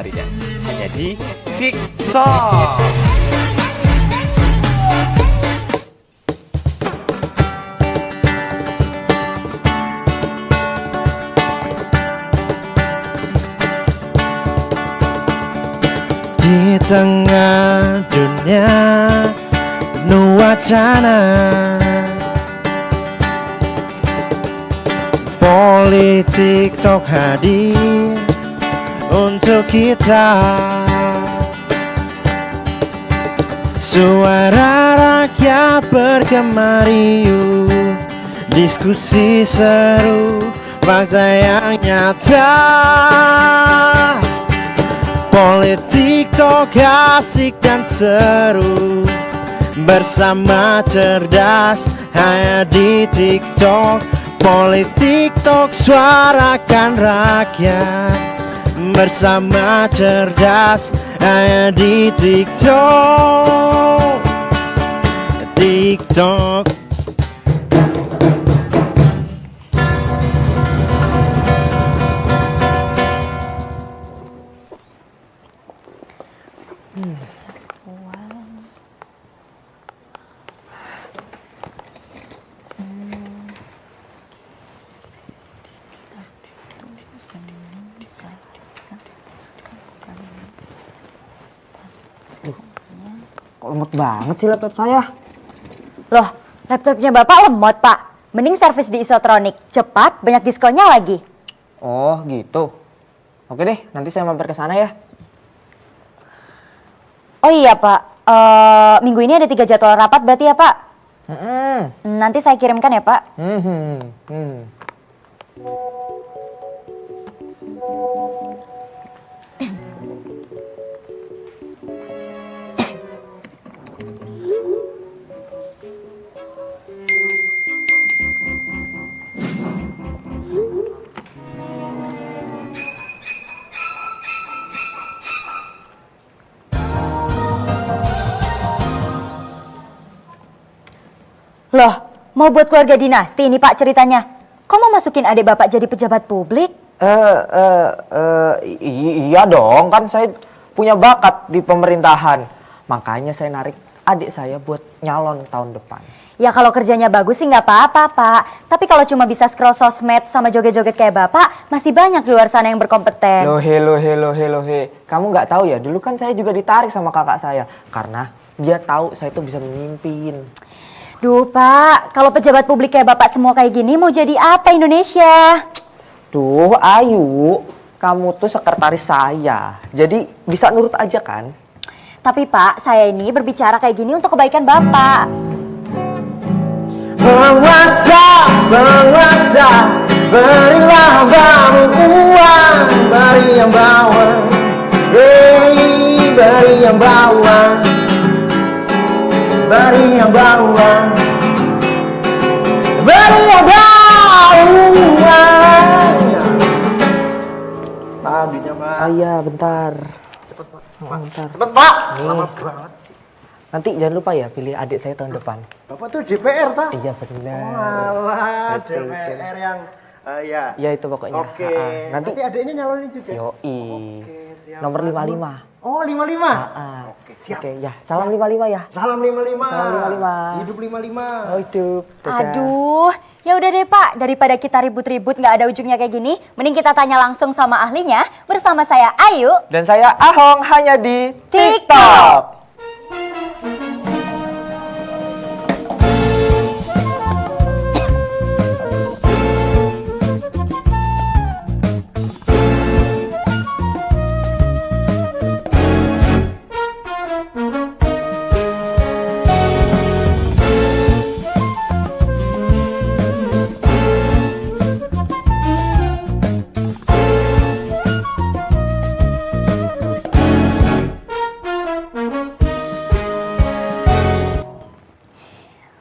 harinya. Hanya di TikTok. Di tengah dunia penuh wacana, politik TikTok hadir untuk kita. Suara rakyat bergema riuh, diskusi seru, fakta yang nyata. Politik TikTok asik dan seru, bersama cerdas hanya di TikTok. Politik TikTok suarakan rakyat, bersama cerdas hanya di TikTok. TikTok. Kok lemot banget sih laptop saya? Loh, laptopnya Bapak lemot, Pak. Mending servis di Isotronic. Cepat, banyak diskonnya lagi. Oh gitu. Oke deh, nanti saya mampir ke sana ya. Oh iya, Pak. Minggu ini ada 3 jadwal rapat berarti ya, Pak? Nanti saya kirimkan ya, Pak. Loh, mau buat keluarga dinasti ini Pak ceritanya. Kok mau masukin adik Bapak jadi pejabat publik? Iya dong, kan saya punya bakat di pemerintahan. Makanya saya narik adik saya buat nyalon tahun depan. Ya kalau kerjanya bagus sih nggak apa-apa Pak. Tapi kalau cuma bisa scroll sosmed sama joget-joget kayak Bapak, masih banyak di luar sana yang berkompeten. Lohe. Kamu nggak tahu ya, dulu kan saya juga ditarik sama kakak saya. Karena dia tahu saya tuh bisa memimpin. Duh Pak, kalau pejabat publik kayak Bapak semua kayak gini mau jadi apa Indonesia? Duh Ayu, kamu tuh sekretaris saya. Jadi bisa nurut aja kan? Tapi Pak, saya ini berbicara kayak gini untuk kebaikan Bapak. Penguasa, berilah bamu uang, beri yang bawah, beri yang bawah, beri yang bawah, beri yang bawah. Pak, duitnya Pak. Ah iya, bentar. Cepet Pak. Bentar. Cepet Pak. Lama banget sih. Nanti jangan lupa ya pilih adik saya tahun depan. Bapak tuh DPR tak? Iya benar. Walah, Betul, DPR yang ya. Ya itu pokoknya. Oke. Nanti adiknya nyalonin juga. Yoi. Oke, siap. Nomor 55. Oh, 55. Oke, siap. Oke, ya. Salam 55 ya. Salam 55. Salam 55. Hidup 55. Oh, hidup. Dadah. Aduh, ya udah deh Pak, daripada kita ribut-ribut nggak ada ujungnya kayak gini, mending kita tanya langsung sama ahlinya bersama saya Ayu Dan saya Ahong hanya di TikTok.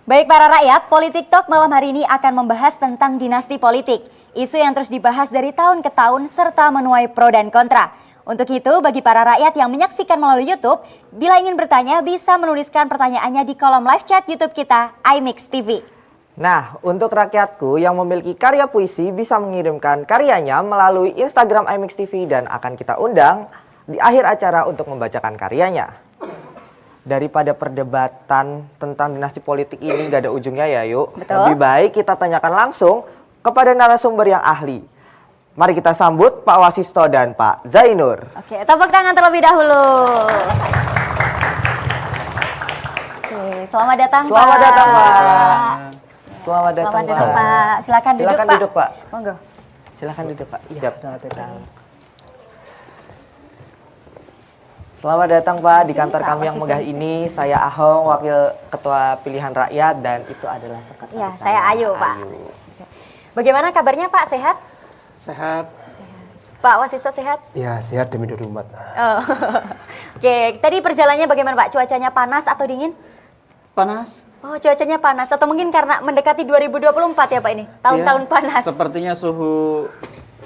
Baik para rakyat, Politik Talk malam hari ini akan membahas tentang dinasti politik. Isu yang terus dibahas dari tahun ke tahun serta menuai pro dan kontra. Untuk itu, bagi para rakyat yang menyaksikan melalui YouTube, bila ingin bertanya bisa menuliskan pertanyaannya di kolom live chat YouTube kita, iMix TV. Nah, untuk rakyatku yang memiliki karya puisi bisa mengirimkan karyanya melalui Instagram iMix TV dan akan kita undang di akhir acara untuk membacakan karyanya. Daripada perdebatan tentang dinasti politik ini gak ada ujungnya ya yuk. Betul. Lebih baik kita tanyakan langsung kepada narasumber yang ahli. Mari kita sambut Pak Wasisto dan Pak Zainur. Oke, tepuk tangan terlebih dahulu. Oke, selamat datang Pak. Selamat datang Pak. Selamat datang Selamat Pak. datang Pak. Silakan duduk Silakan Pak. duduk Pak. Monggo. Silakan duduk Pak. Iya. Selamat datang Pak di kantor kami yang megah ini. Saya Ahong, Wakil Ketua Pilihan Rakyat, dan itu adalah sekretaris Ya, saya Ayu Pak. Bagaimana kabarnya Pak? Sehat? Sehat. Pak Wasisto sehat? Ya, sehat demi umat. Oh. Oke, tadi perjalanannya bagaimana Pak? Cuacanya panas atau dingin? Panas. Oh, cuacanya panas atau mungkin karena mendekati 2024 ya Pak ini? Tahun-tahun Ya, panas. Sepertinya suhu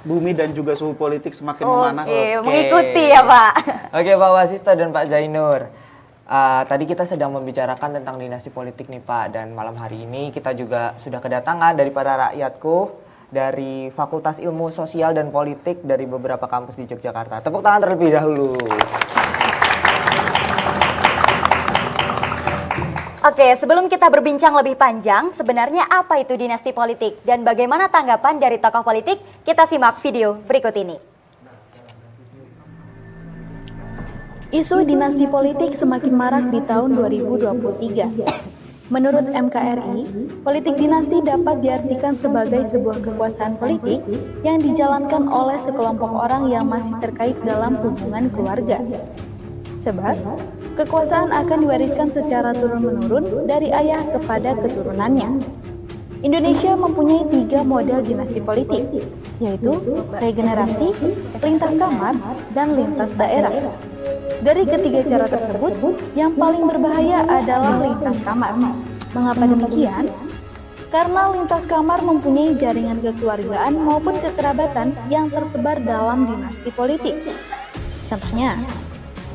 bumi dan juga suhu politik semakin memanas. Oke, mengikuti ya Pak. Oke Pak Wasisto dan Pak Zainur. Tadi kita sedang membicarakan tentang dinasti politik nih Pak. Dan malam hari ini kita juga sudah kedatangan dari para rakyatku dari Fakultas Ilmu Sosial dan Politik dari beberapa kampus di Yogyakarta. Tepuk tangan terlebih dahulu. Oke, sebelum kita berbincang lebih panjang, sebenarnya apa itu dinasti politik dan bagaimana tanggapan dari tokoh politik? Kita simak video berikut ini. Isu dinasti politik semakin marak di tahun 2023. Menurut MKRI, politik dinasti dapat diartikan sebagai sebuah kekuasaan politik yang dijalankan oleh sekelompok orang yang masih terkait dalam hubungan keluarga. Sebab, kekuasaan akan diwariskan secara turun-menurun dari ayah kepada keturunannya. Indonesia mempunyai 3 model dinasti politik, yaitu regenerasi, lintas kamar, dan lintas daerah. Dari ketiga cara tersebut, yang paling berbahaya adalah lintas kamar. Mengapa demikian? Karena lintas kamar mempunyai jaringan kekeluargaan maupun kekerabatan yang tersebar dalam dinasti politik. Contohnya,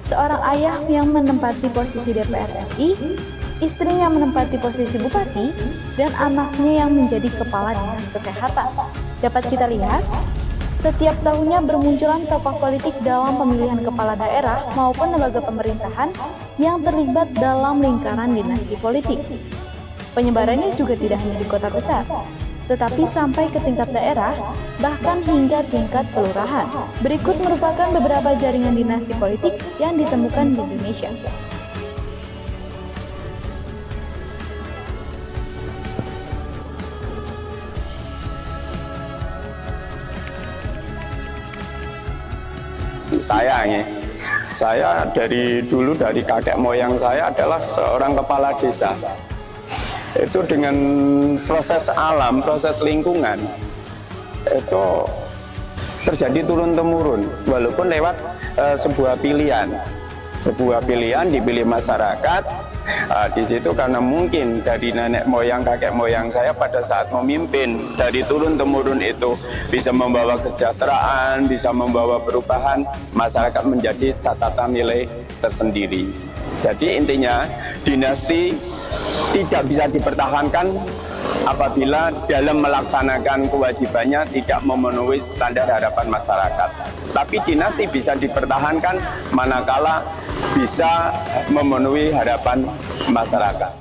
seorang ayah yang menempati posisi DPR RI, istrinya menempati posisi bupati, dan anaknya yang menjadi kepala dinas kesehatan. Dapat kita lihat, setiap tahunnya bermunculan tokoh politik dalam pemilihan kepala daerah maupun lembaga pemerintahan yang terlibat dalam lingkaran dinasti politik. Penyebarannya juga tidak hanya di kota besar, tetapi sampai ke tingkat daerah, bahkan hingga tingkat kelurahan. Berikut merupakan beberapa jaringan dinasti politik yang ditemukan di Indonesia. Saya dari dulu dari kakek moyang saya adalah seorang kepala desa. Itu dengan proses alam, proses lingkungan itu terjadi turun-temurun walaupun lewat sebuah pilihan dipilih masyarakat. Di situ karena mungkin dari nenek moyang, kakek moyang saya pada saat memimpin dari turun-temurun itu bisa membawa kesejahteraan, bisa membawa perubahan, masyarakat menjadi catatan nilai tersendiri. Jadi intinya dinasti tidak bisa dipertahankan apabila dalam melaksanakan kewajibannya tidak memenuhi standar harapan masyarakat. Tapi dinasti bisa dipertahankan manakala bisa memenuhi harapan masyarakat.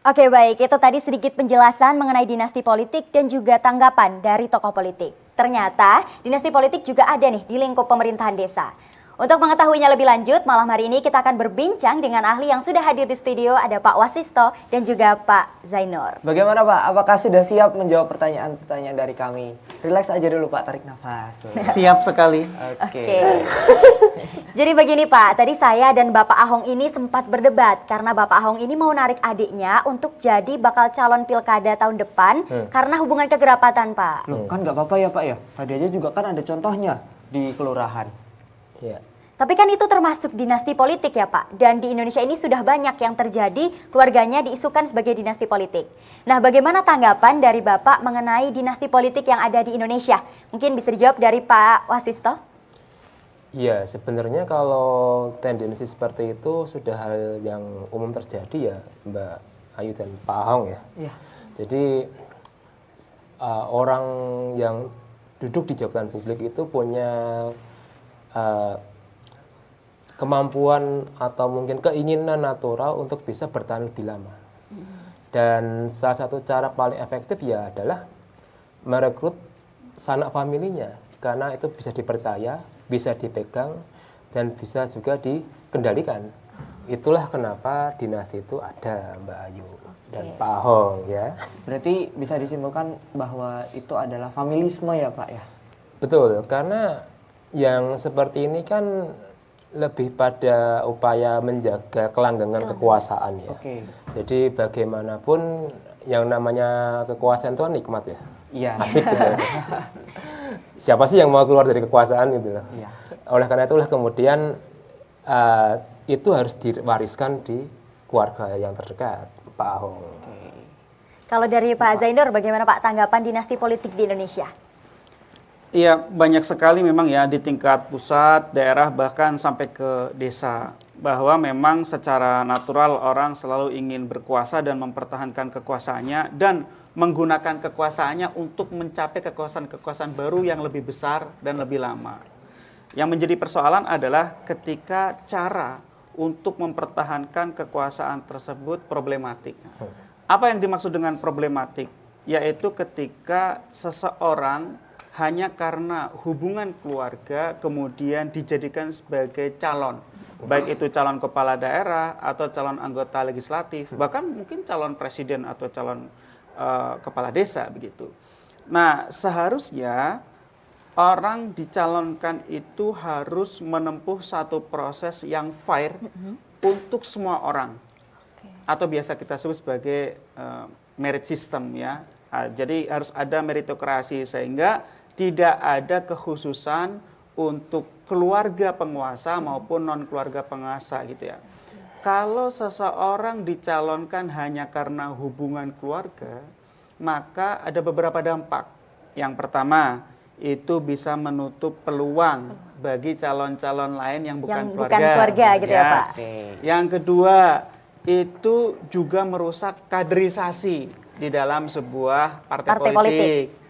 Oke baik, itu tadi sedikit penjelasan mengenai dinasti politik dan juga tanggapan dari tokoh politik. Ternyata dinasti politik juga ada nih di lingkup pemerintahan desa. Untuk mengetahuinya lebih lanjut, malam hari ini kita akan berbincang dengan ahli yang sudah hadir di studio, ada Pak Wasisto dan juga Pak Zainur. Bagaimana Pak? Apakah sudah siap menjawab pertanyaan-pertanyaan dari kami? Relax aja dulu Pak, tarik nafas. Siap sekali. Oke. Jadi begini Pak, tadi saya dan Bapak Ahong ini sempat berdebat karena Bapak Ahong ini mau narik adiknya untuk jadi bakal calon pilkada tahun depan karena hubungan kekerabatan Pak. Loh, kan nggak apa-apa ya Pak ya? Tadi aja juga kan ada contohnya di kelurahan. Iya. Tapi kan itu termasuk dinasti politik ya Pak. Dan di Indonesia ini sudah banyak yang terjadi keluarganya diisukan sebagai dinasti politik. Nah bagaimana tanggapan dari Bapak mengenai dinasti politik yang ada di Indonesia? Mungkin bisa dijawab dari Pak Wasisto? Iya, sebenarnya kalau tendensi seperti itu sudah hal yang umum terjadi ya Mbak Ayu dan Pak Ahong ya. Iya. Jadi orang yang duduk di jabatan publik itu punya kemampuan atau mungkin keinginan natural untuk bisa bertahan lebih lama. Dan salah satu cara paling efektif ya adalah merekrut sanak familinya, karena itu bisa dipercaya, bisa dipegang, dan bisa juga dikendalikan. Itulah kenapa dinasti itu ada, Mbak Ayu dan Pak Hong ya. Berarti bisa disimpulkan bahwa itu adalah familisme ya Pak ya? Betul, karena yang seperti ini kan lebih pada upaya menjaga kelanggengan kekuasaan ya. Jadi bagaimanapun yang namanya kekuasaan itu kan nikmat ya. Iya. Asik gitu. Siapa sih yang mau keluar dari kekuasaan gitu loh. Iya. Oleh karena itulah kemudian itu harus diwariskan di keluarga yang terdekat, Pak Ahong. Kalau dari Pak Zainur, bagaimana Pak tanggapan dinasti politik di Indonesia? Iya, banyak sekali memang ya di tingkat pusat, daerah, bahkan sampai ke desa. Bahwa memang secara natural orang selalu ingin berkuasa dan mempertahankan kekuasaannya dan menggunakan kekuasaannya untuk mencapai kekuasaan-kekuasaan baru yang lebih besar dan lebih lama. Yang menjadi persoalan adalah ketika cara untuk mempertahankan kekuasaan tersebut problematik. Apa yang dimaksud dengan problematik? Yaitu ketika seseorang hanya karena hubungan keluarga kemudian dijadikan sebagai calon. Baik itu calon kepala daerah atau calon anggota legislatif, bahkan mungkin calon presiden atau calon kepala desa begitu. Nah, seharusnya orang dicalonkan itu harus menempuh satu proses yang fair untuk semua orang. Atau biasa kita sebut sebagai merit system ya. Jadi harus ada meritokrasi sehingga tidak ada kekhususan untuk keluarga penguasa maupun non keluarga penguasa gitu ya. Kalau seseorang dicalonkan hanya karena hubungan keluarga, maka ada beberapa dampak. Yang pertama, itu bisa menutup peluang bagi calon-calon lain yang bukan keluarga. Bukan keluarga gitu ya Pak. Yang kedua, itu juga merusak kaderisasi di dalam sebuah partai politik.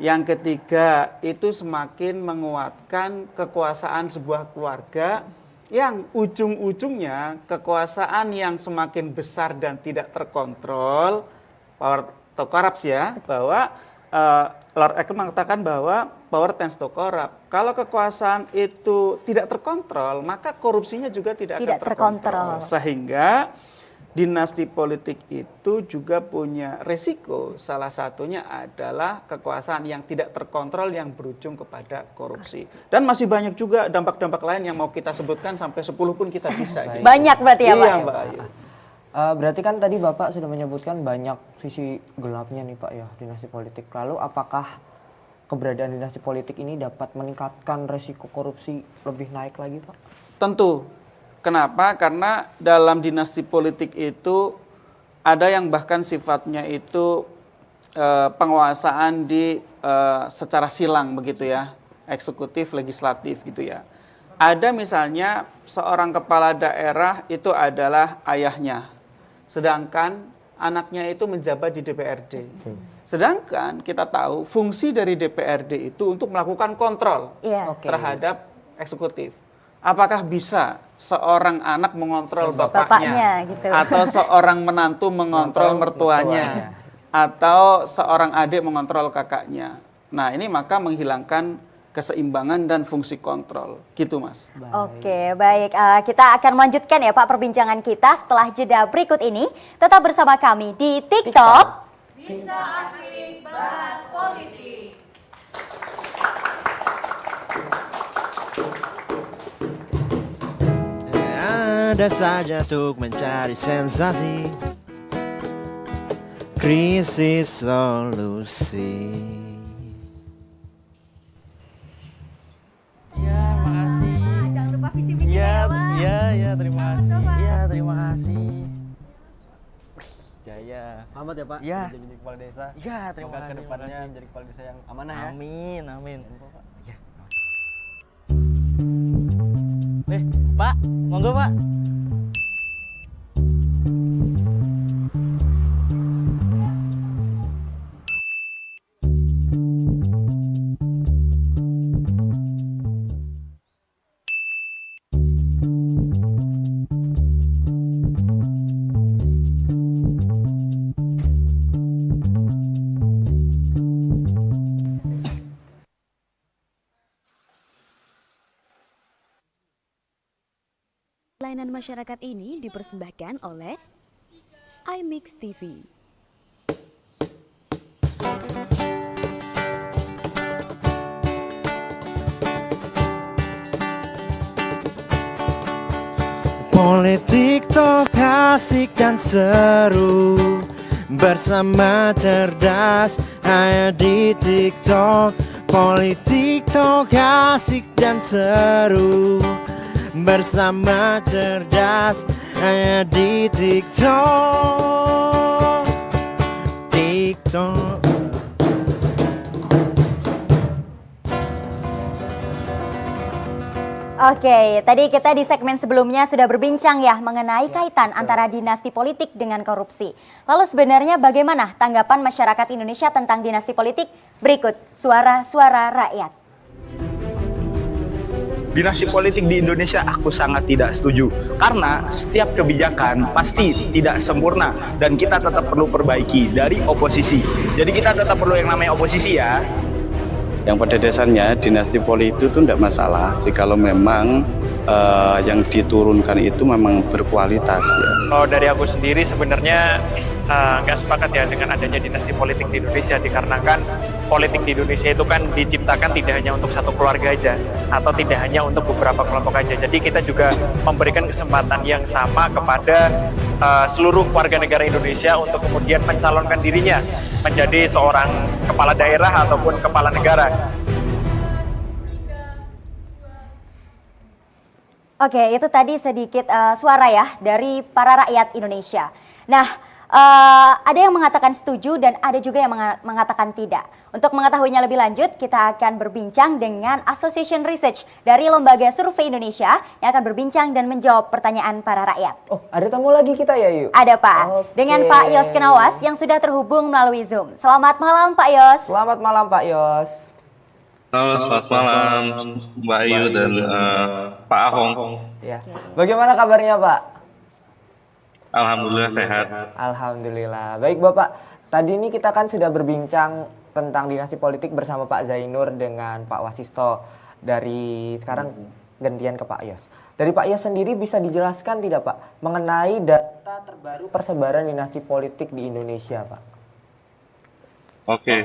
Yang ketiga, itu semakin menguatkan kekuasaan sebuah keluarga yang ujung-ujungnya kekuasaan yang semakin besar dan tidak terkontrol, power to corrupt ya, bahwa Lord Acton mengatakan bahwa power tends to corrupt. Kalau kekuasaan itu tidak terkontrol, maka korupsinya juga tidak akan terkontrol. Sehingga dinasti politik itu juga punya resiko, salah satunya adalah kekuasaan yang tidak terkontrol yang berujung kepada korupsi. Dan masih banyak juga dampak-dampak lain yang mau kita sebutkan sampai 10 pun kita bisa. Gitu. Banyak berarti ya Pak? Iya Mbak Ayu. Berarti kan tadi Bapak sudah menyebutkan banyak sisi gelapnya nih Pak ya dinasti politik. Lalu apakah keberadaan dinasti politik ini dapat meningkatkan resiko korupsi lebih naik lagi Pak? Tentu. Kenapa? Karena dalam dinasti politik itu ada yang bahkan sifatnya itu penguasaan di secara silang begitu ya, eksekutif, legislatif gitu ya. Ada misalnya seorang kepala daerah itu adalah ayahnya, sedangkan anaknya itu menjabat di DPRD. Sedangkan kita tahu fungsi dari DPRD itu untuk melakukan kontrol terhadap eksekutif. Apakah bisa seorang anak mengontrol bapaknya gitu. Atau seorang menantu mengontrol mertuanya, atau seorang adik mengontrol kakaknya. Nah, ini maka menghilangkan keseimbangan dan fungsi kontrol. Gitu, Mas. Oke, baik. Kita akan melanjutkan ya Pak perbincangan kita setelah jeda berikut ini. Tetap bersama kami di TikTok. Bincang Asik Bahas Politik. Ada saja untuk mencari sensasi, krisis solusi. Ya, makasih. Jangan lupa visi-misi ya, Pak. ya, terima kasih. Ya, terima kasih. Jaya. Selamat ya Pak, Ya. menjadi kepala desa. Ya, terima Semoga kasih. kedepannya menjadi kepala desa yang amanah ya. Amin, amin. Ya. Pak, monggo Pak. Layanan masyarakat ini dipersembahkan oleh iMix TV. Politik tok asik dan seru, bersama cerdas hanya di TikTok. Politik tok asik dan seru, bersama cerdas hanya di TikTok. TikTok. Oke, tadi kita di segmen sebelumnya sudah berbincang ya mengenai kaitan antara dinasti politik dengan korupsi. Lalu sebenarnya bagaimana tanggapan masyarakat Indonesia tentang dinasti politik? Berikut suara-suara rakyat. Dinasti politik di Indonesia aku sangat tidak setuju karena setiap kebijakan pasti tidak sempurna dan kita tetap perlu perbaiki dari oposisi. Jadi kita tetap perlu yang namanya oposisi ya. Yang pada dasarnya dinasti politik itu tidak masalah jikalau memang yang diturunkan itu memang berkualitas ya. Kalau dari aku sendiri sebenarnya nggak sepakat ya dengan adanya dinasti politik di Indonesia, dikarenakan politik di Indonesia itu kan diciptakan tidak hanya untuk satu keluarga aja atau tidak hanya untuk beberapa kelompok aja. Jadi kita juga memberikan kesempatan yang sama kepada seluruh warga negara Indonesia untuk kemudian mencalonkan dirinya menjadi seorang kepala daerah ataupun kepala negara. Oke, itu tadi sedikit suara ya dari para rakyat Indonesia. Nah, ada yang mengatakan setuju dan ada juga yang mengatakan tidak. Untuk mengetahuinya lebih lanjut, kita akan berbincang dengan Association Research dari Lembaga Survei Indonesia yang akan berbincang dan menjawab pertanyaan para rakyat. Oh, ada tamu lagi kita ya, Yuk? Ada, Pak. Oke. Dengan Pak Yos Kenawas yang sudah terhubung melalui Zoom. Selamat malam, Pak Yos. Selamat malam, Pak Yos. Halo, selamat malam Mbak Ayu dan Pak Ahong. Ya. Bagaimana kabarnya, Pak? Alhamdulillah sehat. Alhamdulillah. Baik, Bapak. Tadi ini kita kan sudah berbincang tentang dinasti politik bersama Pak Zainur dengan Pak Wasisto. Dari sekarang gantian ke Pak Yos. Dari Pak Yos sendiri bisa dijelaskan tidak, Pak, mengenai data terbaru persebaran dinasti politik di Indonesia, Pak? Oke,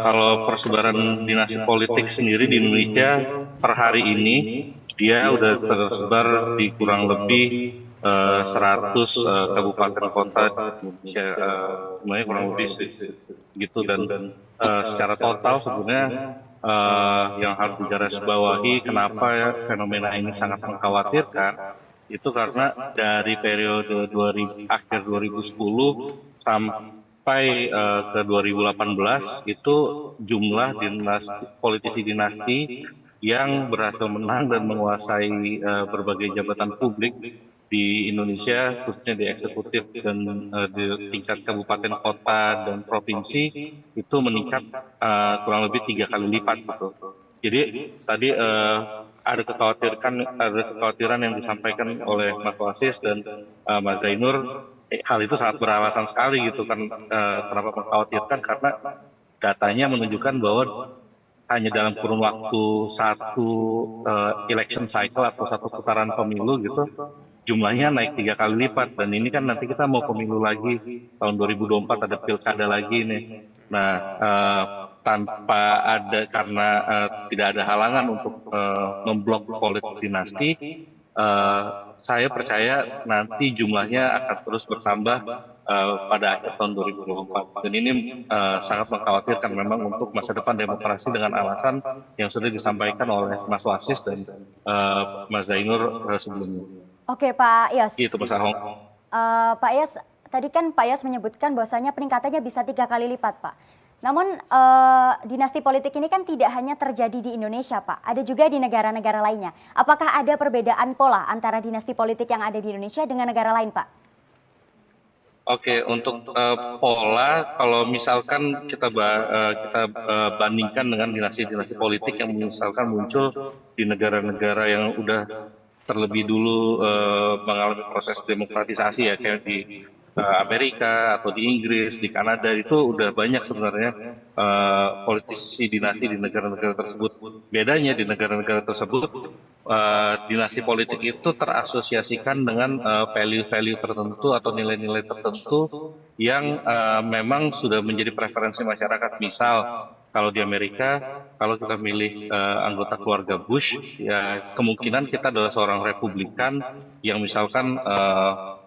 kalau persebaran dinasti politik sendiri di Indonesia per hari ini dia udah tersebar di kurang lebih 100 kabupaten kota di Indonesia, sebenarnya kurang lebih gitu, dan secara total sebenarnya yang harus digarisbawahi kenapa ya fenomena ini sangat mengkhawatirkan itu karena dari periode akhir 2010 sampai ke 2018 itu jumlah politisi dinasti yang berhasil menang dan menguasai berbagai jabatan publik di Indonesia, khususnya di eksekutif dan di tingkat kabupaten, kota, dan provinsi itu meningkat kurang lebih 3 kali lipat gitu. Jadi tadi ada kekhawatiran yang disampaikan oleh Mas Wasis dan Mas Zainur. Hal itu sangat beralasan sekali gitu kan. Kenapa mengkhawatirkan? Karena datanya menunjukkan bahwa hanya dalam kurun waktu satu election cycle atau satu putaran pemilu gitu, jumlahnya naik 3 kali lipat. Dan ini kan nanti kita mau pemilu lagi tahun 2024, ada pilkada lagi nih. Nah, tanpa ada karena tidak ada halangan untuk memblok politik dinasti, saya percaya nanti jumlahnya akan terus bertambah pada akhir tahun 2024. Dan ini sangat mengkhawatirkan memang untuk masa depan demokrasi dengan alasan yang sudah disampaikan oleh Mas Wasis dan Mas Zainur sebelumnya. Oke, Pak Yos. Itu Mas Ahong. Pak Yos, tadi kan Pak Yos menyebutkan bahwasanya peningkatannya bisa 3 kali lipat, Pak. Namun dinasti politik ini kan tidak hanya terjadi di Indonesia, Pak. Ada juga di negara-negara lainnya. Apakah ada perbedaan pola antara dinasti politik yang ada di Indonesia dengan negara lain, Pak? Oke, untuk pola, kalau misalkan kita bandingkan dengan dinasti-dinasti politik yang misalkan muncul di negara-negara yang udah terlebih dulu mengalami proses demokratisasi ya, kayak di Amerika atau di Inggris, di Kanada itu udah banyak sebenarnya politisi dinasti di negara-negara tersebut. Bedanya di negara-negara tersebut dinasti politik itu terasosiasikan dengan value-value tertentu atau nilai-nilai tertentu yang memang sudah menjadi preferensi masyarakat. Misal kalau di Amerika, kalau kita milih anggota keluarga Bush, ya kemungkinan kita adalah seorang Republikan yang misalkan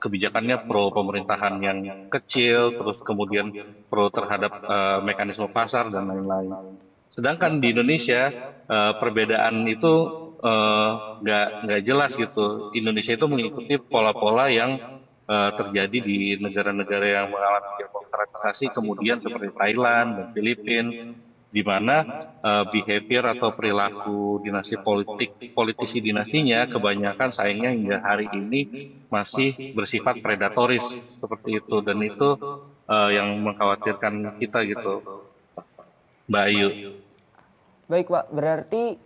kebijakannya pro pemerintahan yang kecil, terus kemudian pro terhadap mekanisme pasar dan lain-lain. Sedangkan di Indonesia perbedaan itu nggak jelas gitu. Indonesia itu mengikuti pola-pola yang terjadi di negara-negara yang mengalami demokratisasi, kemudian seperti Thailand dan Filipina, di mana behavior atau perilaku dinasti politisi dinastinya kebanyakan sayangnya hingga hari ini masih bersifat predatoris seperti itu, dan itu yang mengkhawatirkan kita gitu, Mbak Ayu. Baik Pak, berarti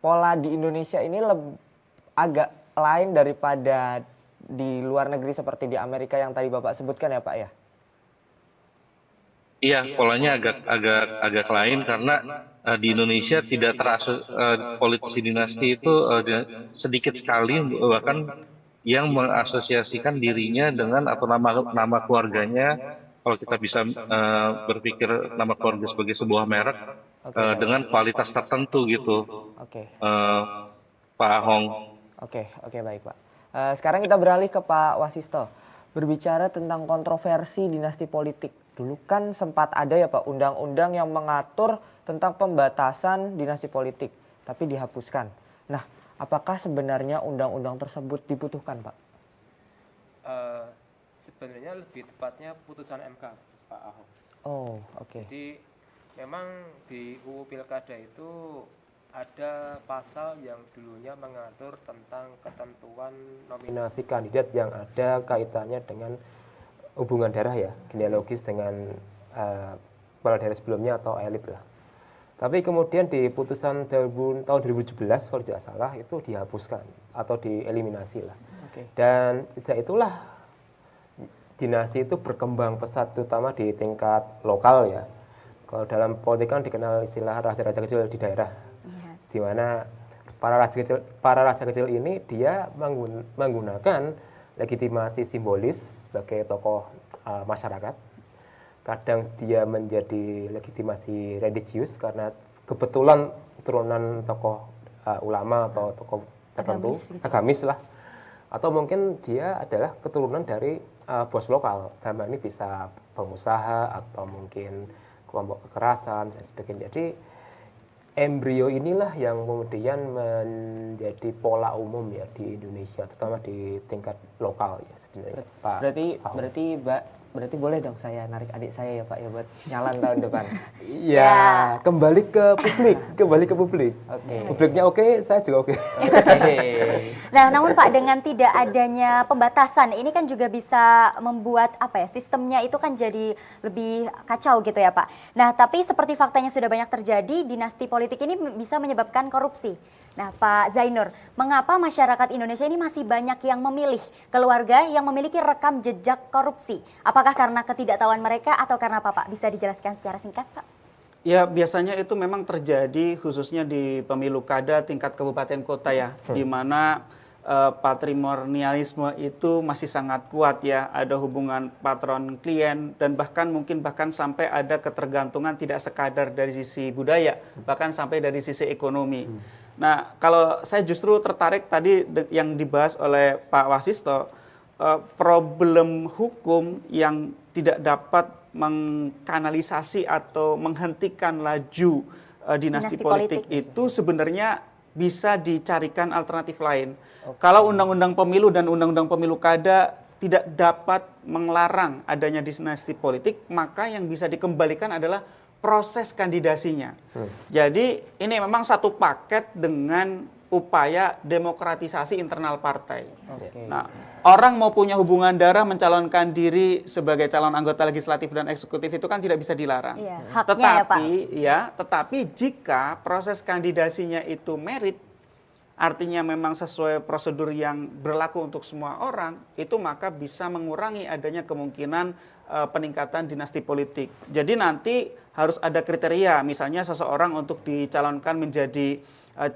pola di Indonesia ini agak lain daripada di luar negeri seperti di Amerika yang tadi Bapak sebutkan ya Pak ya? Iya, polanya agak lain karena di Indonesia tidak politisi dinasti itu sedikit sekali bahkan yang mengasosiasikan dirinya dengan atau nama keluarganya, kalau kita bisa berpikir nama keluarga sebagai sebuah merek dengan kualitas tertentu gitu. Pak Ahong. Oke, baik Pak. Sekarang kita beralih ke Pak Wasisto. Berbicara tentang kontroversi dinasti politik. Dulu kan sempat ada ya Pak undang-undang yang mengatur tentang pembatasan dinasti politik, tapi dihapuskan. Nah, apakah sebenarnya undang-undang tersebut dibutuhkan Pak? Sebenarnya lebih tepatnya putusan MK, Pak Ahok. Oh, oke. Jadi memang di UU Pilkada itu ada pasal yang dulunya mengatur tentang ketentuan nominasi kandidat yang ada kaitannya dengan hubungan darah ya, genealogis dengan kepala daerah sebelumnya atau elit lah. Tapi kemudian di putusan tahun 2017 kalau tidak salah itu dihapuskan atau dieliminasi lah. Dan sejak itulah dinasti itu berkembang pesat terutama di tingkat lokal ya. Kalau dalam politik kan dikenal istilah raja-raja kecil di daerah, di mana para raja kecil ini dia menggunakan legitimasi simbolis sebagai tokoh masyarakat. Kadang dia menjadi legitimasi religius karena kebetulan keturunan tokoh ulama atau tokoh tertentu, agamis lah. Atau mungkin dia adalah keturunan dari bos lokal, dalam hal ini bisa pengusaha atau mungkin kelompok kekerasan dan sebagainya. Jadi embrio inilah yang kemudian menjadi pola umum ya di Indonesia, terutama di tingkat lokal ya sebenarnya. Pak. Berarti boleh dong saya narik adik saya ya Pak ya buat nyalon tahun depan. Ya, kembali ke publik. Publiknya oke, saya juga oke. Nah, namun Pak, dengan tidak adanya pembatasan ini kan juga bisa membuat sistemnya itu kan jadi lebih kacau gitu ya Pak. Nah, tapi seperti faktanya sudah banyak terjadi, dinasti politik ini bisa menyebabkan korupsi. Nah, Pak Zainur, mengapa masyarakat Indonesia ini masih banyak yang memilih keluarga yang memiliki rekam jejak korupsi? Apakah karena ketidaktahuan mereka atau karena apa Pak? Bisa dijelaskan secara singkat Pak? Ya, biasanya itu memang terjadi khususnya di pemilu kada tingkat kabupaten kota ya, di mana patrimonialisme itu masih sangat kuat ya, ada hubungan patron klien dan bahkan sampai ada ketergantungan tidak sekadar dari sisi budaya, bahkan sampai dari sisi ekonomi. Nah, kalau saya justru tertarik tadi yang dibahas oleh Pak Wasisto, problem hukum yang tidak dapat mengkanalisasi atau menghentikan laju dinasti politik itu sebenarnya bisa dicarikan alternatif lain. Kalau undang-undang pemilu dan undang-undang pemilu kada tidak dapat melarang adanya dinasti politik, maka yang bisa dikembalikan adalah proses kandidasinya. Jadi ini memang satu paket dengan upaya demokratisasi internal partai. Nah, orang mau punya hubungan darah mencalonkan diri sebagai calon anggota legislatif dan eksekutif itu kan tidak bisa dilarang. Haknya tetapi jika proses kandidasinya itu merit, artinya memang sesuai prosedur yang berlaku untuk semua orang, itu maka bisa mengurangi adanya kemungkinan peningkatan dinasti politik. Jadi nanti harus ada kriteria, misalnya seseorang untuk dicalonkan menjadi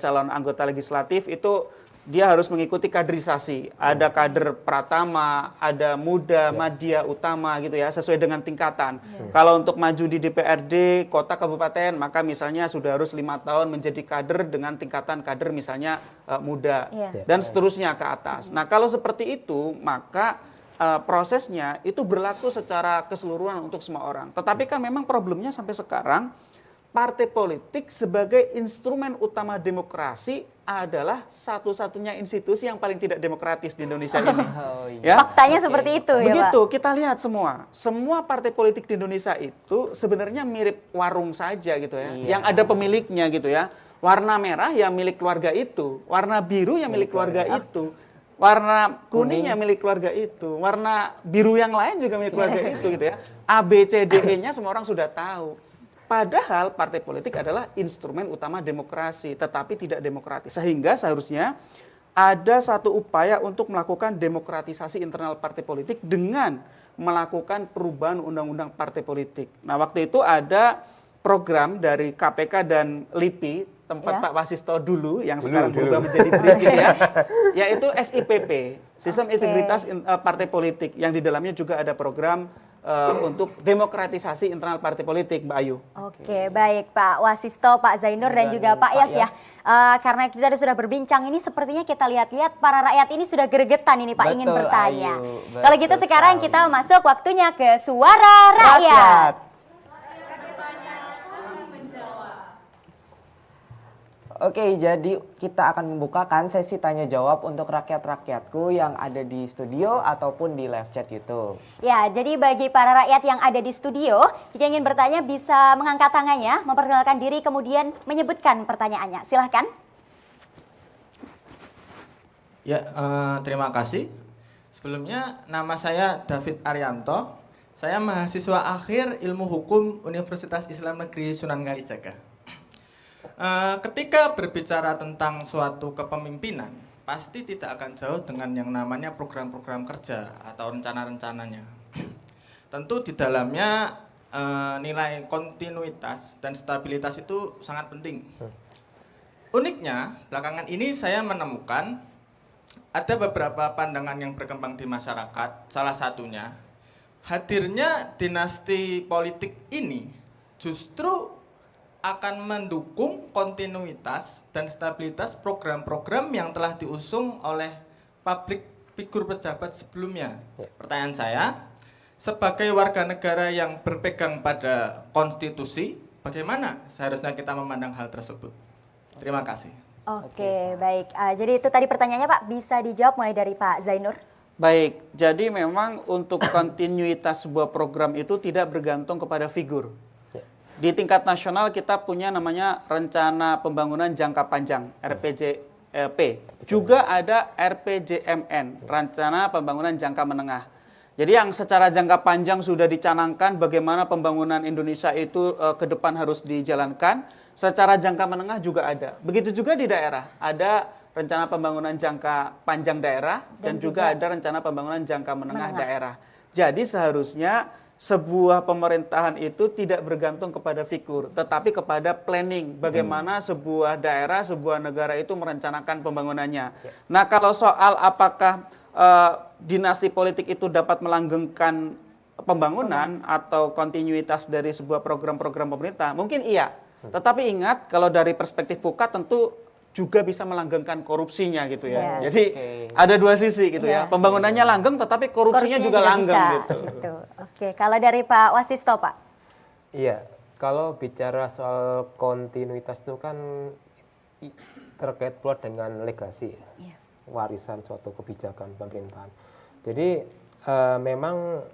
calon anggota legislatif itu dia harus mengikuti kaderisasi. Ada kader pratama, ada muda, madya, utama gitu ya, sesuai dengan tingkatan. Kalau untuk maju di DPRD kota kabupaten, maka misalnya sudah harus 5 tahun menjadi kader dengan tingkatan kader misalnya muda dan seterusnya ke atas. Nah, kalau seperti itu, maka prosesnya itu berlaku secara keseluruhan untuk semua orang. Tetapi kan memang problemnya sampai sekarang partai politik sebagai instrumen utama demokrasi adalah satu-satunya institusi yang paling tidak demokratis di Indonesia ini. Faktanya seperti itu ya, Pak? Begitu, kita lihat semua partai politik di Indonesia itu sebenarnya mirip warung saja gitu ya, yang ada pemiliknya gitu ya. Warna merah ya milik keluarga itu, warna biru ya milik keluarga itu, warna kuning ya milik keluarga itu, warna biru yang lain juga milik keluarga itu gitu ya. A, B, C, D, E-nya semua orang sudah tahu. Padahal partai politik adalah instrumen utama demokrasi, tetapi tidak demokratis. Sehingga seharusnya ada satu upaya untuk melakukan demokratisasi internal partai politik dengan melakukan perubahan undang-undang partai politik. Nah, waktu itu ada program dari KPK dan LIPI, tempat Pak Wasisto dulu, yang sekarang berubah menjadi BRIN gitu ya, yaitu SIPP, Sistem Integritas Partai Politik, yang di dalamnya juga ada program untuk demokratisasi internal partai politik, Mbak Ayu. Oke, baik Pak Wasisto, Pak Zainur dan juga Pak Yas ya. Karena kita sudah berbincang ini, sepertinya kita lihat-lihat para rakyat ini sudah gregetan ini Pak, ingin bertanya. Kalau gitu sekarang kita masuk waktunya ke Suara Rakyat. Oke, jadi kita akan membukakan sesi tanya jawab untuk rakyat-rakyatku yang ada di studio ataupun di live chat YouTube. Ya, jadi bagi para rakyat yang ada di studio, jika ingin bertanya bisa mengangkat tangannya, memperkenalkan diri, kemudian menyebutkan pertanyaannya. Silahkan. Ya, terima kasih. Sebelumnya, nama saya David Arianto. Saya mahasiswa akhir Ilmu Hukum Universitas Islam Negeri Sunan Kalijaga. Ketika berbicara tentang suatu kepemimpinan, pasti tidak akan jauh dengan yang namanya program-program kerja atau rencana-rencananya. Tentu di dalamnya nilai kontinuitas dan stabilitas itu sangat penting. Uniknya, belakangan ini saya menemukan ada beberapa pandangan yang berkembang di masyarakat. Salah satunya, hadirnya dinasti politik ini justru akan mendukung kontinuitas dan stabilitas program-program yang telah diusung oleh publik figur pejabat sebelumnya. Pertanyaan saya, sebagai warga negara yang berpegang pada konstitusi, bagaimana seharusnya kita memandang hal tersebut? Terima kasih. Oke, baik. Jadi itu tadi pertanyaannya Pak, bisa dijawab mulai dari Pak Zainur. Baik, jadi memang untuk kontinuitas sebuah program itu tidak bergantung kepada figur. Di tingkat nasional kita punya namanya Rencana Pembangunan Jangka Panjang, RPJP. Juga ada RPJMN, Rencana Pembangunan Jangka Menengah. Jadi yang secara jangka panjang sudah dicanangkan bagaimana pembangunan Indonesia itu ke depan harus dijalankan, secara jangka menengah juga ada. Begitu juga di daerah, ada Rencana Pembangunan Jangka Panjang Daerah dan juga ada Rencana Pembangunan Jangka Menengah Daerah. Jadi seharusnya sebuah pemerintahan itu tidak bergantung kepada figur, tetapi kepada planning bagaimana sebuah daerah, sebuah negara itu merencanakan pembangunannya. Nah, kalau soal apakah dinasti politik itu dapat melanggengkan pembangunan atau kontinuitas dari sebuah program-program pemerintah, mungkin iya. Tetapi ingat, kalau dari perspektif FUKA tentu juga bisa melanggengkan korupsinya gitu ya. Jadi ada dua sisi gitu ya. Pembangunannya langgeng tetapi korupsinya juga langgeng gitu. Oke, kalau dari Pak Wasisto, Pak. Iya, kalau bicara soal kontinuitas itu kan terkait pula dengan legasi ya. Warisan suatu kebijakan pemerintahan. Jadi memang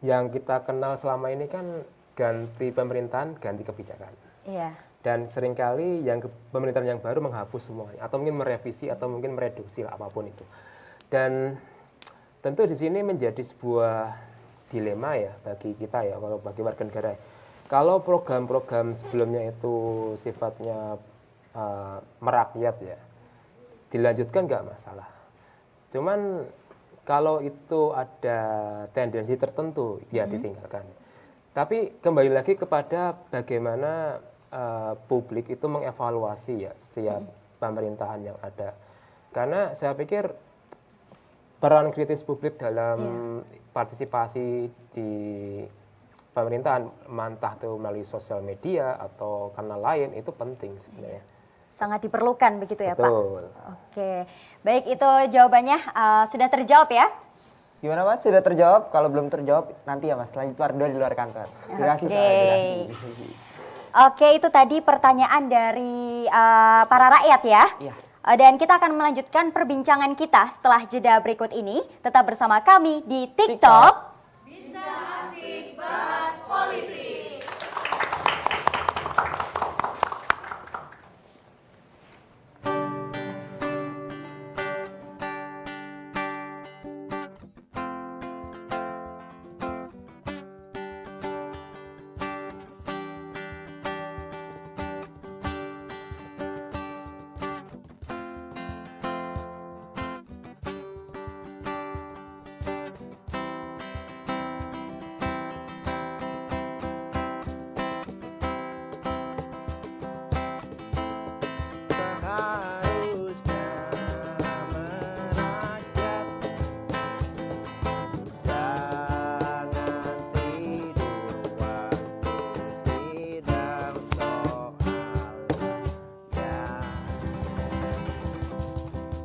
yang kita kenal selama ini kan ganti pemerintahan, ganti kebijakan. Iya. Dan seringkali yang pemerintahan yang baru menghapus semuanya, atau mungkin merevisi, atau mungkin mereduksi apapun itu. Dan tentu di sini menjadi sebuah dilema ya bagi kita ya, kalau bagi warga negara. Kalau program-program sebelumnya itu sifatnya merakyat ya, dilanjutkan nggak masalah. Cuman kalau itu ada tendensi tertentu, ya ditinggalkan. Tapi kembali lagi kepada bagaimana publik itu mengevaluasi ya setiap pemerintahan yang ada. Karena saya pikir peran kritis publik dalam partisipasi di pemerintahan, entah itu melalui sosial media atau kanal lain, itu penting sebenarnya. Sangat diperlukan begitu ya, Betul. Pak? Oke, baik, itu jawabannya sudah terjawab ya? Gimana Mas, sudah terjawab? Kalau belum terjawab nanti ya Mas, lanjut part 2 di luar kantor. Durasi soal durasi. Oke, itu tadi pertanyaan dari para rakyat ya. Iya. Dan kita akan melanjutkan perbincangan kita setelah jeda berikut ini. Tetap bersama kami di TikTok. Bisa asik bahas politik.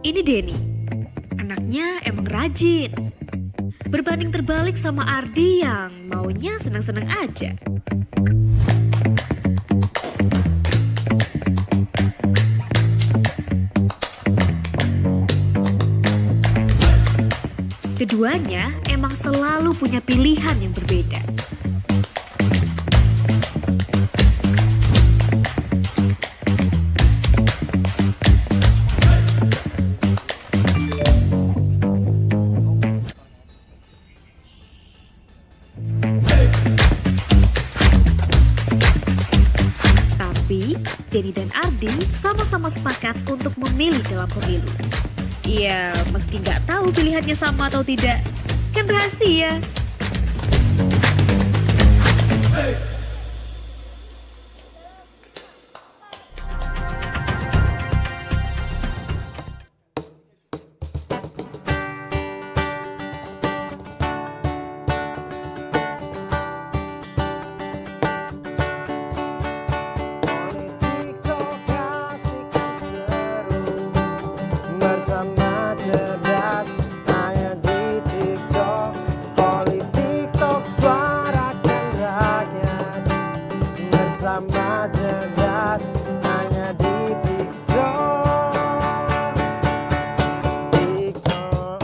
Ini Denny, anaknya emang rajin. Berbanding terbalik sama Ardi yang maunya senang-senang aja. Keduanya emang selalu punya pilihan yang berbeda. Denny dan Ardi sama-sama sepakat untuk memilih dalam pemilu. Ya, meski nggak tahu pilihannya sama atau tidak, kan rahasia. Bersama cerdas hanya di TikTok. Politik Talk, suarakan rakyat. Bersama cerdas hanya di TikTok. TikTok.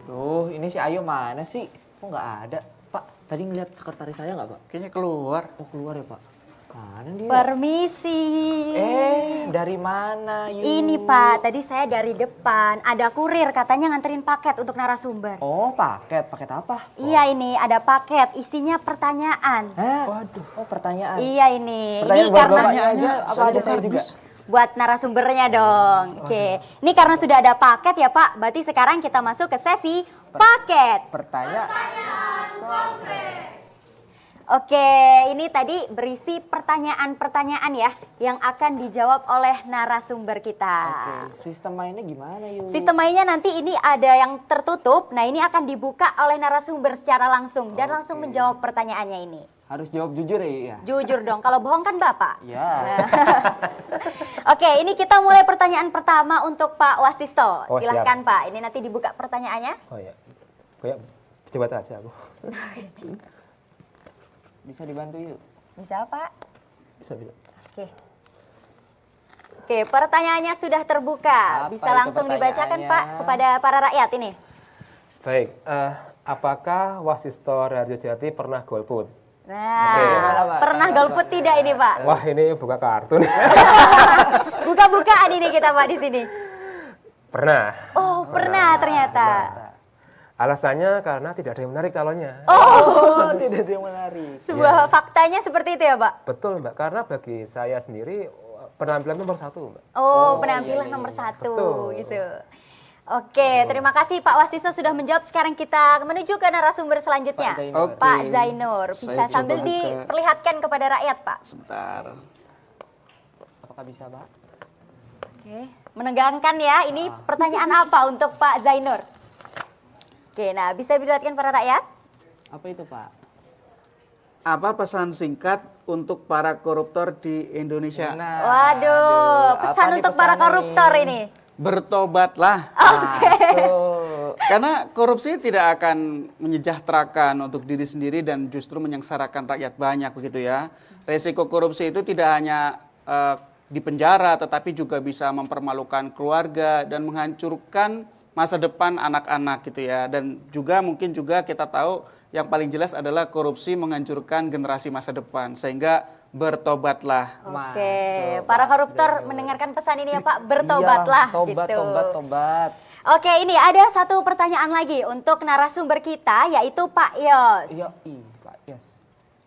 Duh, ini si Ayu mana sih? Kok nggak ada? Pak, tadi ngeliat sekretaris saya nggak Pak? Kayaknya keluar. Oh keluar ya Pak? Mana dia? Permisi. Dari mana Yu? Ini Pak, tadi saya dari depan. Ada kurir katanya nganterin paket untuk narasumber. Oh paket, paket apa? Iya ini ada paket, isinya pertanyaan. Waduh, oh pertanyaan. Iya ini. Pertanyaan Ini buat karena bapaknya aja, apa ada saya juga? buat narasumbernya dong. Oke. Ini karena sudah ada paket ya Pak, berarti sekarang kita masuk ke sesi paket. Pertanyaan konkret. Oke, ini tadi berisi pertanyaan-pertanyaan ya yang akan dijawab oleh narasumber kita. Oke, sistem mainnya gimana Yu? Sistem mainnya nanti ini ada yang tertutup. Nah, ini akan dibuka oleh narasumber secara langsung dan langsung menjawab pertanyaannya ini. Harus jawab jujur ya? Jujur dong, kalau bohong kan Bapak. Ya. Oke, ini kita mulai pertanyaan pertama untuk Pak Wasisto. Oh, Silahkan Pak, ini nanti dibuka pertanyaannya. Oh ya, kayak pejabat aja aku. Bisa dibantu yuk? Bisa Pak? Bisa. Oke. Oke, pertanyaannya sudah terbuka. Apa Bisa itu langsung dibacakan Pak kepada para rakyat ini. Baik, apakah Wasisto Raharjo Jati pernah golput? Nah, pernah golput tidak ini Pak? Wah, ini buka kartun. Buka-bukaan ini kita Pak di sini. Pernah. Oh, pernah ternyata. Alasannya karena tidak ada yang menarik calonnya. Oh, tidak ada yang menarik. Sebuah faktanya seperti itu ya, Pak? Betul, Mbak. Karena bagi saya sendiri penampilan nomor satu, Mbak. Oh, penampilan nomor satu gitu. Oke, terima kasih Pak Wasisto sudah menjawab. Sekarang kita menuju ke narasumber selanjutnya. Pak Zainur, bisa sambil diperlihatkan kepada rakyat, Pak. Sebentar. Apakah bisa, Pak? Oke, menegangkan ya. Ini pertanyaan apa untuk Pak Zainur? Oke, nah bisa dilihatkan para rakyat? Apa itu, Pak? Apa pesan singkat untuk para koruptor di Indonesia? Waduh, pesan untuk para koruptor ini. Bertobatlah. Oke. Karena korupsi tidak akan menyejahterakan untuk diri sendiri dan justru menyengsarakan rakyat banyak begitu ya. Resiko korupsi itu tidak hanya di penjara tetapi juga bisa mempermalukan keluarga dan menghancurkan masa depan anak-anak gitu ya. Dan juga mungkin juga kita tahu yang paling jelas adalah korupsi menghancurkan generasi masa depan. Sehingga bertobatlah. Oke, para koruptor mendengarkan pesan ini ya Pak, bertobatlah tobat, gitu. Tobat. Oke, ini ada satu pertanyaan lagi untuk narasumber kita yaitu Pak Yos. Iya, Pak Yos.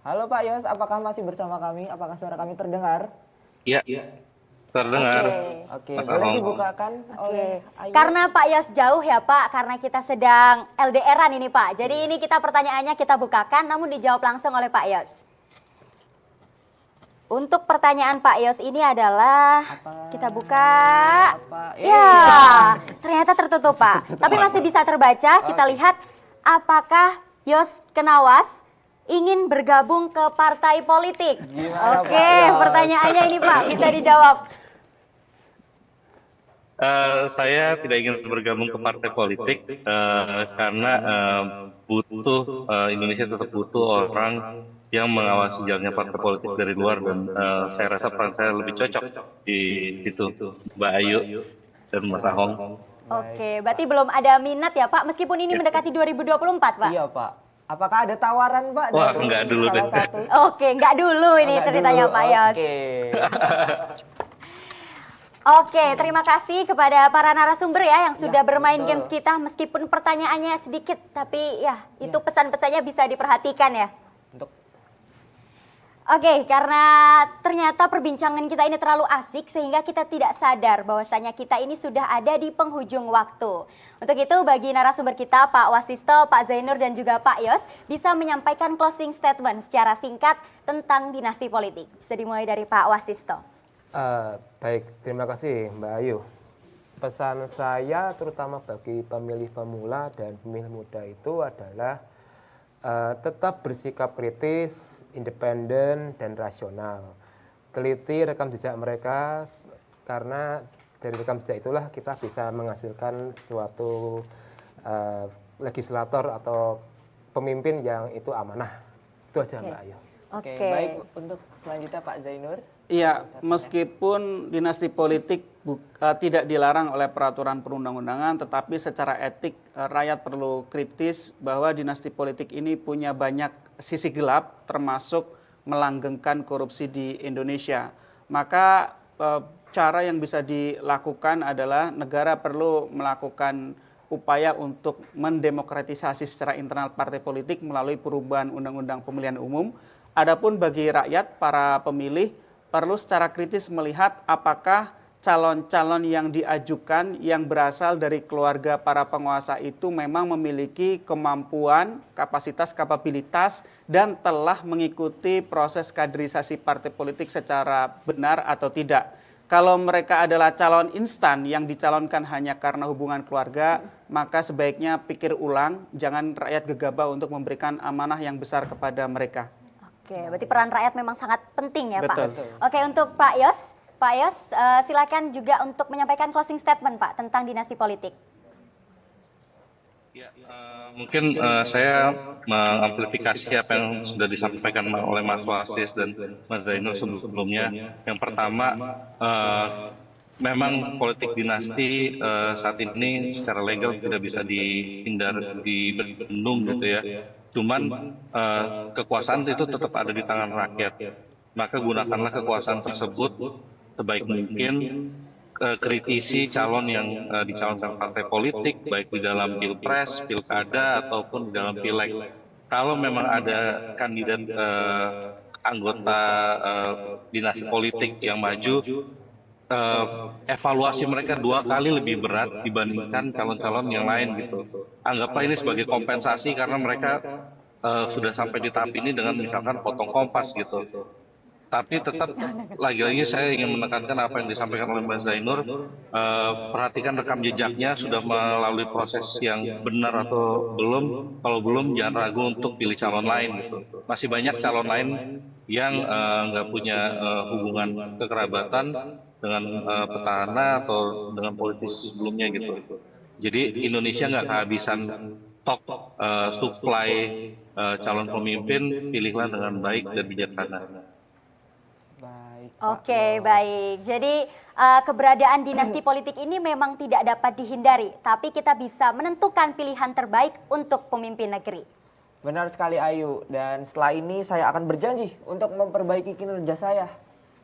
Halo Pak Yos, apakah masih bersama kami? Apakah suara kami terdengar? Iya. Terdengar. Oke, boleh dibukakan oleh Ayu. Karena Pak Yos jauh ya Pak, karena kita sedang LDRan ini Pak. Jadi ini kita pertanyaannya kita bukakan namun dijawab langsung oleh Pak Yos. Untuk pertanyaan Pak Yos ini adalah kita buka. Ya, ternyata tertutup Pak. Tapi masih bisa terbaca. Kita lihat apakah Yos Kenawas ingin bergabung ke partai politik. Oke, pertanyaannya ini Pak bisa dijawab. Saya tidak ingin bergabung ke partai politik karena Indonesia tetap butuh orang yang mengawasi jalannya partai politik dari luar dan saya rasa peran saya lebih cocok di situ, Mbak Ayu dan Mas Ahong. Oke, berarti belum ada minat ya Pak, meskipun ini mendekati 2024 Pak. Iya Pak. Apakah ada tawaran Pak? Wah, enggak dulu deh. Oke, enggak dulu ini ceritanya Pak Yos. Oke, terima kasih kepada para narasumber ya yang sudah bermain games kita meskipun pertanyaannya sedikit tapi ya itu pesan-pesannya bisa diperhatikan ya. Oke, karena ternyata perbincangan kita ini terlalu asik sehingga kita tidak sadar bahwasanya kita ini sudah ada di penghujung waktu. Untuk itu bagi narasumber kita Pak Wasisto, Pak Zainur dan juga Pak Yos bisa menyampaikan closing statement secara singkat tentang dinasti politik. Bisa dimulai dari Pak Wasisto. Baik, terima kasih Mbak Ayu. Pesan saya terutama bagi pemilih pemula dan pemilih muda itu adalah tetap bersikap kritis, independen, dan rasional. Teliti rekam jejak mereka, karena dari rekam jejak itulah kita bisa menghasilkan suatu legislator atau pemimpin yang itu amanah. Itu aja Mbak Ayu. Oke, baik untuk selanjutnya Pak Zainur. Iya, meskipun dinasti politik tidak dilarang oleh peraturan perundang-undangan, tetapi secara etik rakyat perlu kritis bahwa dinasti politik ini punya banyak sisi gelap, termasuk melanggengkan korupsi di Indonesia. Maka cara yang bisa dilakukan adalah negara perlu melakukan upaya untuk mendemokratisasi secara internal partai politik melalui perubahan undang-undang pemilihan umum. Adapun bagi rakyat, para pemilih perlu secara kritis melihat apakah calon-calon yang diajukan yang berasal dari keluarga para penguasa itu memang memiliki kemampuan, kapasitas, kapabilitas, dan telah mengikuti proses kaderisasi partai politik secara benar atau tidak. Kalau mereka adalah calon instan yang dicalonkan hanya karena hubungan keluarga, maka sebaiknya pikir ulang, jangan rakyat gegabah untuk memberikan amanah yang besar kepada mereka. Oke, berarti peran rakyat memang sangat penting ya Betul. Pak. Oke, untuk Pak Yos silakan juga untuk menyampaikan closing statement Pak tentang dinasti politik. Ya, mungkin saya mengamplifikasi apa yang sudah disampaikan oleh Mas Wasis dan Mas Zainur sebelumnya. Yang pertama, memang politik dinasti saat ini secara legal tidak bisa dibendung gitu ya. Cuman kekuasaan itu tetap ada di tangan rakyat. Maka gunakanlah kekuasaan tersebut sebaik mungkin kritisi calon yang dicalonkan partai politik, baik di dalam pilpres, pilkada, ataupun di dalam pileg. Kalau memang ada kandidat anggota dinasti politik yang maju, evaluasi mereka 2 kali lebih berat dibandingkan calon-calon yang lain gitu. Anggaplah ini sebagai kompensasi karena mereka sudah sampai di tahap ini dengan misalkan potong kompas gitu. Tapi tetap lagi-lagi saya ingin menekankan apa yang disampaikan oleh Mbak Zainur, perhatikan rekam jejaknya sudah melalui proses yang benar atau belum. Kalau belum jangan ragu untuk pilih calon lain gitu. Masih banyak calon lain yang nggak punya hubungan kekerabatan dengan petahana atau dengan politisi sebelumnya gitu. Jadi Indonesia nggak kehabisan stok supply calon pemimpin, pilihlah dengan baik dan bijaksana. Oke, baik. Jadi keberadaan dinasti politik ini memang tidak dapat dihindari, tapi kita bisa menentukan pilihan terbaik untuk pemimpin negeri. Benar sekali Ayu, dan setelah ini saya akan berjanji untuk memperbaiki kinerja saya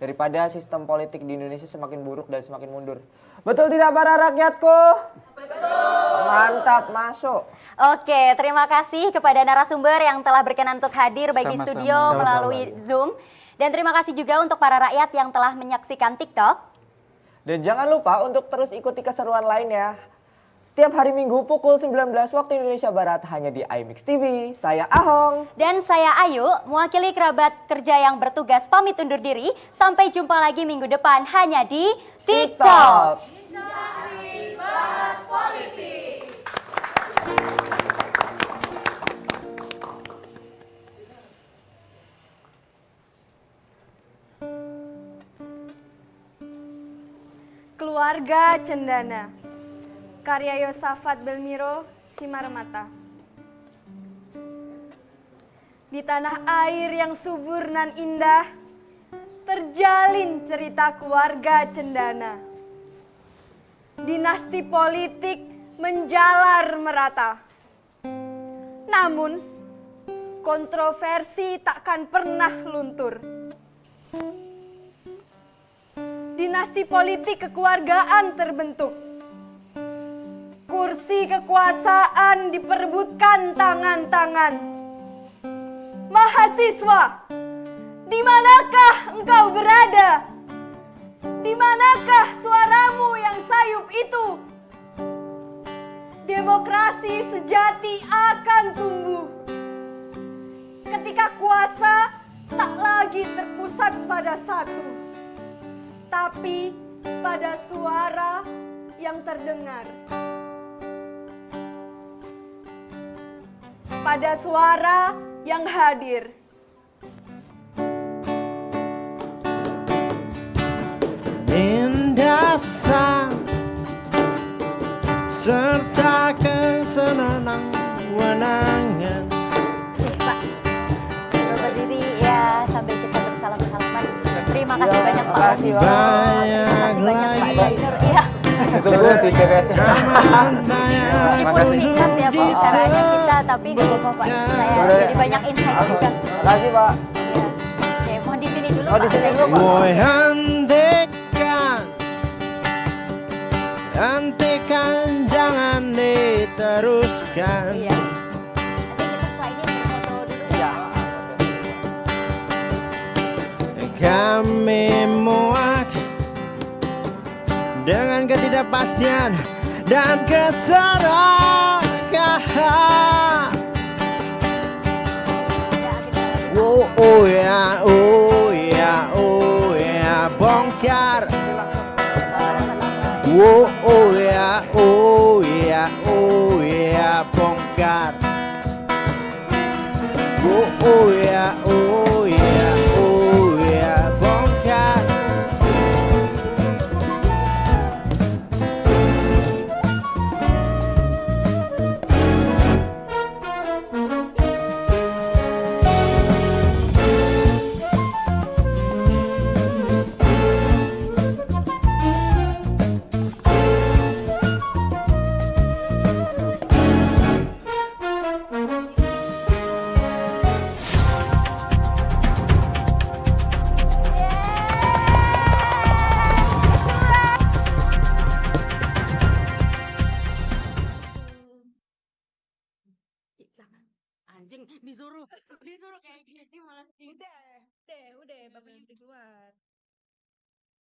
daripada sistem politik di Indonesia semakin buruk dan semakin mundur. Betul tidak para rakyatku? Betul. Mantap, masuk. Oke, terima kasih kepada narasumber yang telah berkenan untuk hadir baik di studio melalui Zoom. Dan terima kasih juga untuk para rakyat yang telah menyaksikan TikTok. Dan jangan lupa untuk terus ikuti keseruan lainnya. Setiap hari Minggu pukul 19 waktu Indonesia Barat hanya di iMix TV. Saya Ahong. Dan saya Ayu, mewakili kerabat kerja yang bertugas pamit undur diri. Sampai jumpa lagi minggu depan hanya di TikTok. Asik Bahas Politik. Keluarga Cendana, karya Yosafat Belmiro Simarmata. Di tanah air yang subur nan indah, terjalin cerita keluarga Cendana. Dinasti politik menjalar merata. Namun, kontroversi takkan pernah luntur. Dinasti politik kekeluargaan terbentuk. Kursi kekuasaan diperebutkan tangan-tangan. Mahasiswa, di manakah engkau berada? Di manakah suaramu yang sayup itu? Demokrasi sejati akan tumbuh ketika kuasa tak lagi terpusat pada satu, tapi pada suara yang terdengar. Pada suara yang hadir. Lindasan serta kesenangan wenangan. Pak, berdiri ya sambil kita bersalam-salaman. Terima kasih banyak Pak. Terima kasih banyak Pak Zainur. Iya. Itu dulu di TPS. Meskipun singkat ya Pak caranya kita, tapi gak apa-apa Pak. Saya jadi banyak insight juga. Terima kasih Pak. Iya. Oke, mohon di sini dulu Oh, Pak. di sini dulu Pak. Woi hentikan jangan diteruskan. Iya. Nanti kita setelah ini berfoto dulu ya. Kami muak dengan ketidakpastian dan keserakahan. Oh ya, oh ya, oh ya, bongkar. Oh ya, oh ya, oh ya, bongkar. Oh ya, oh ya, oh ya, bongkar. bapaknya udah keluar.